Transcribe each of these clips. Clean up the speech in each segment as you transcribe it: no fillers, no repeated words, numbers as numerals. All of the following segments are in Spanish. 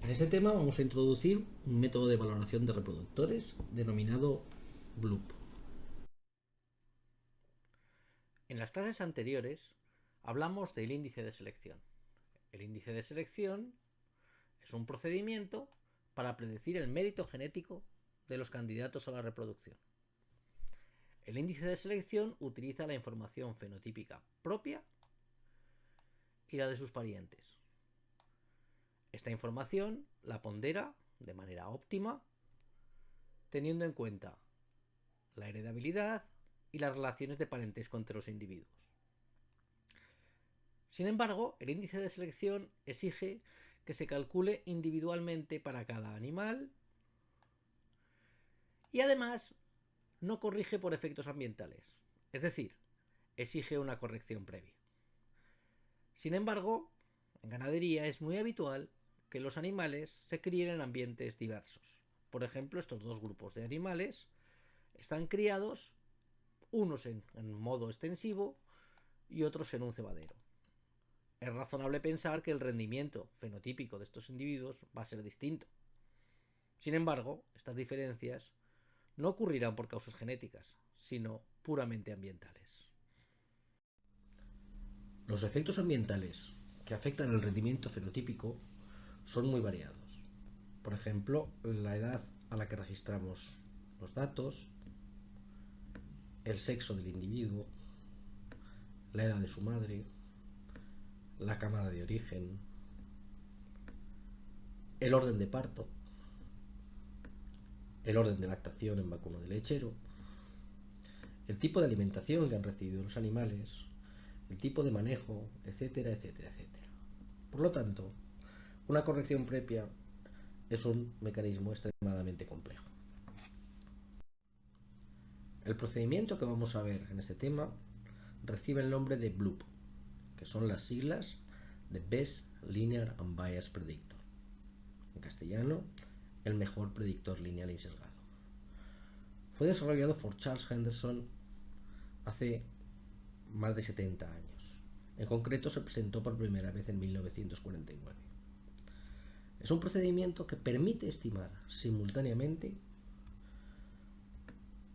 En este tema vamos a introducir un método de valoración de reproductores denominado BLOOP. En las clases anteriores hablamos del índice de selección. El índice de selección es un procedimiento para predecir el mérito genético de los candidatos a la reproducción. El índice de selección utiliza la información fenotípica propia y la de sus parientes. Esta información la pondera de manera óptima, teniendo en cuenta la heredabilidad y las relaciones de parentesco entre los individuos. Sin embargo, el índice de selección exige que se calcule individualmente para cada animal y además no corrige por efectos ambientales, es decir, exige una corrección previa. Sin embargo, en ganadería es muy habitual que los animales se críen en ambientes diversos. Por ejemplo, estos dos grupos de animales están criados, unos en modo extensivo y otros en un cebadero. Es razonable pensar que el rendimiento fenotípico de estos individuos va a ser distinto. Sin embargo, estas diferencias no ocurrirán por causas genéticas, sino puramente ambientales. Los efectos ambientales que afectan el rendimiento fenotípico son muy variados. Por ejemplo, la edad a la que registramos los datos, el sexo del individuo, la edad de su madre, la camada de origen, el orden de parto, el orden de lactación en vacuno de lechero, el tipo de alimentación que han recibido los animales, el tipo de manejo, etcétera, etcétera, etcétera. Por lo tanto, una corrección previa es un mecanismo extremadamente complejo. El procedimiento que vamos a ver en este tema recibe el nombre de BLOOP, que son las siglas de Best Linear Unbiased Predictor. En castellano, el mejor predictor lineal y sesgado. Fue desarrollado por Charles Henderson hace más de 70 años. En concreto, se presentó por primera vez en 1949. Es un procedimiento que permite estimar simultáneamente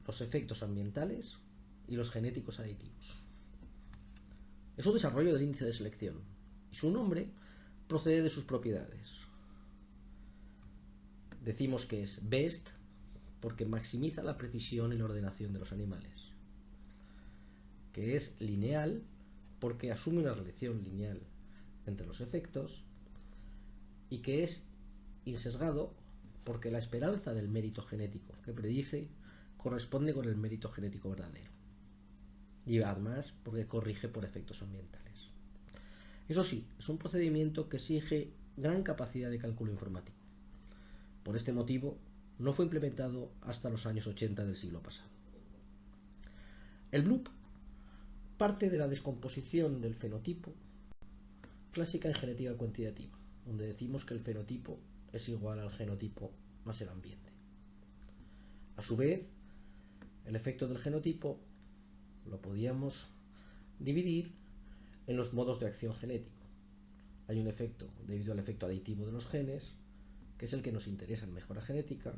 los efectos ambientales y los genéticos aditivos. Es un desarrollo del índice de selección y su nombre procede de sus propiedades. Decimos que es BEST porque maximiza la precisión y la ordenación de los animales, que es lineal porque asume una relación lineal entre los efectos y que es insesgado porque la esperanza del mérito genético que predice corresponde con el mérito genético verdadero y además porque corrige por efectos ambientales. Eso sí, es un procedimiento que exige gran capacidad de cálculo informático. Por este motivo, no fue implementado hasta los años 80 del siglo pasado. El BLOOP parte de la descomposición del fenotipo clásica en genética cuantitativa, donde decimos que el fenotipo es igual al genotipo más el ambiente. A su vez, el efecto del genotipo lo podíamos dividir en los modos de acción genético. Hay un efecto debido al efecto aditivo de los genes, que es el que nos interesa en mejora genética,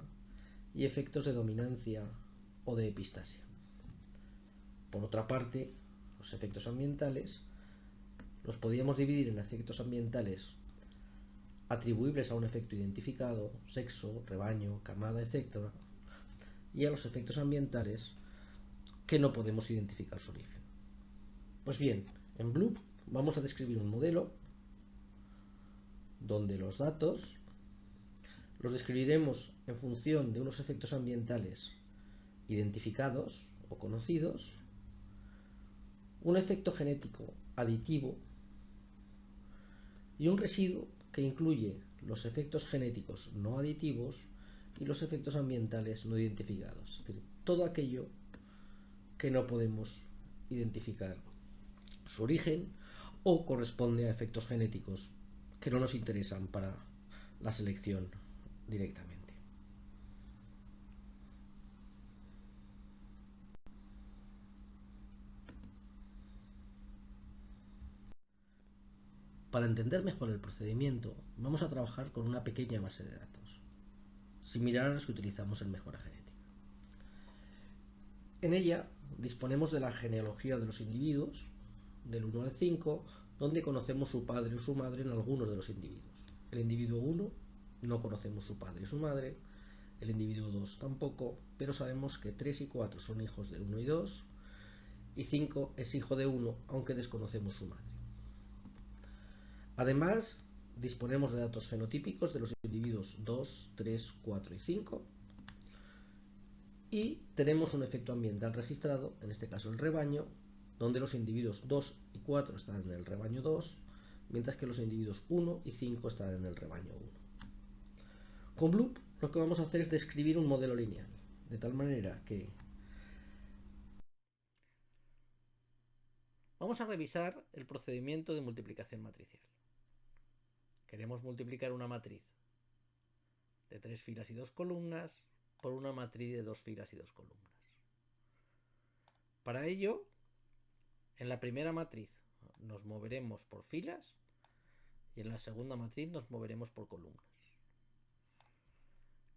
y efectos de dominancia o de epistasia. Por otra parte, los efectos ambientales los podíamos dividir en efectos ambientales atribuibles a un efecto identificado, sexo, rebaño, camada, etc., y a los efectos ambientales que no podemos identificar su origen. Pues bien, en BLOOP vamos a describir un modelo donde los datos los describiremos en función de unos efectos ambientales identificados o conocidos, un efecto genético aditivo y un residuo que incluye los efectos genéticos no aditivos y los efectos ambientales no identificados. Es decir, todo aquello que no podemos identificar su origen o corresponde a efectos genéticos que no nos interesan para la selección directamente. para entender mejor el procedimiento, vamos a trabajar con una pequeña base de datos, similar a las que utilizamos en mejora genética. En ella disponemos de la genealogía de los individuos, del 1 al 5, donde conocemos su padre o su madre en algunos de los individuos. El individuo 1 no conocemos su padre y su madre, el individuo 2 tampoco, pero sabemos que 3 y 4 son hijos de 1 y 2, y 5 es hijo de 1, aunque desconocemos su madre. Además, disponemos de datos fenotípicos de los individuos 2, 3, 4 y 5, y tenemos un efecto ambiental registrado, en este caso el rebaño, donde los individuos 2 y 4 están en el rebaño 2, mientras que los individuos 1 y 5 están en el rebaño 1. Con Bloop lo que vamos a hacer es describir un modelo lineal, de tal manera que vamos a revisar el procedimiento de multiplicación matricial. Queremos multiplicar una matriz de 3 filas y 2 columnas por una matriz de 2 filas y 2 columnas. Para ello, en la primera matriz nos moveremos por filas y en la segunda matriz nos moveremos por columnas.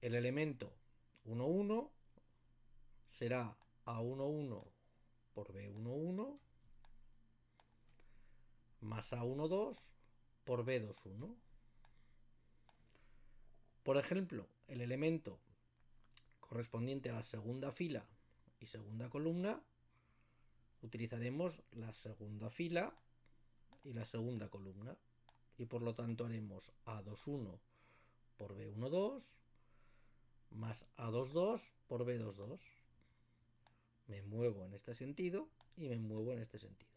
El elemento 1, 1 será A1, 1 por B1, 1 más A1, 2 por B2, 1. Por ejemplo, el elemento correspondiente a la segunda fila y segunda columna, utilizaremos la segunda fila y la segunda columna, y por lo tanto haremos A2, 1 por B1, 2 más A2, 2 por B2, 2. Me muevo en este sentido y me muevo en este sentido.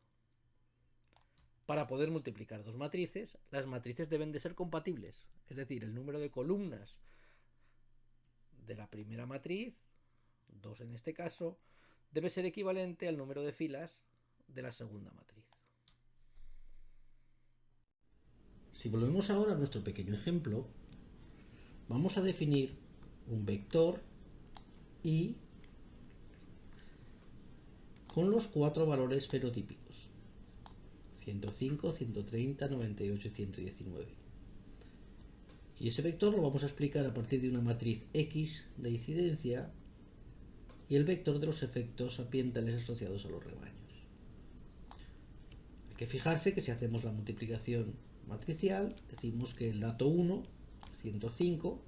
Para poder multiplicar dos matrices, las matrices deben de ser compatibles, es decir, el número de columnas de la primera matriz, 2 en este caso, debe ser equivalente al número de filas de la segunda matriz. Si volvemos ahora a nuestro pequeño ejemplo, vamos a definir un vector y con los 4 valores fenotípicos: 105, 130, 98 y 119. Y ese vector lo vamos a explicar a partir de una matriz X de incidencia y el vector de los efectos ambientales asociados a los rebaños. Hay que fijarse que si hacemos la multiplicación matricial, decimos que el dato 1, 105,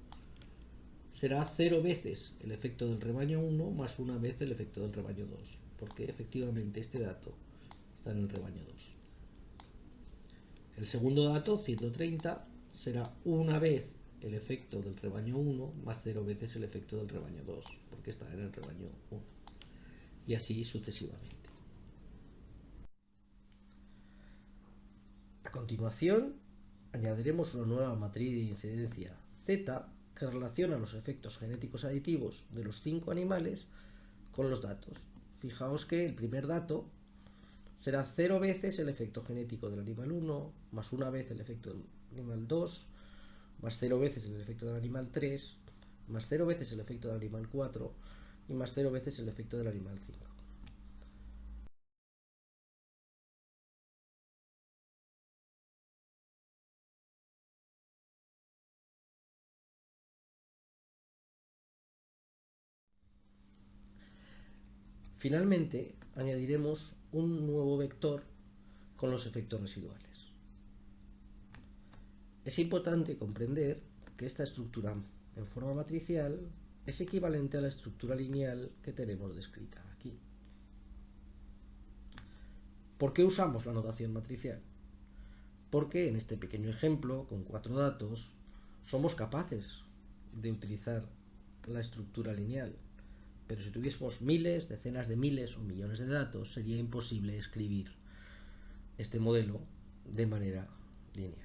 será 0 veces el efecto del rebaño 1 más una vez el efecto del rebaño 2, porque efectivamente este dato está en el rebaño 2. El segundo dato, 130, será una vez el efecto del rebaño 1 más 0 veces el efecto del rebaño 2, porque está en el rebaño 1. Y así sucesivamente. A continuación, añadiremos una nueva matriz de incidencia Z que relaciona los efectos genéticos aditivos de los 5 animales con los datos. Fijaos que el primer dato será 0 veces el efecto genético del animal 1, más una vez el efecto del animal 2, más 0 veces el efecto del animal 3, más 0 veces el efecto del animal 4 y más 0 veces el efecto del animal 5. Finalmente, añadiremos un nuevo vector con los efectos residuales. Es importante comprender que esta estructura en forma matricial es equivalente a la estructura lineal que tenemos descrita aquí. ¿Por qué usamos la notación matricial? Porque en este pequeño ejemplo, con 4 datos, somos capaces de utilizar la estructura lineal. Pero si tuviésemos miles, decenas de miles o millones de datos, sería imposible escribir este modelo de manera lineal.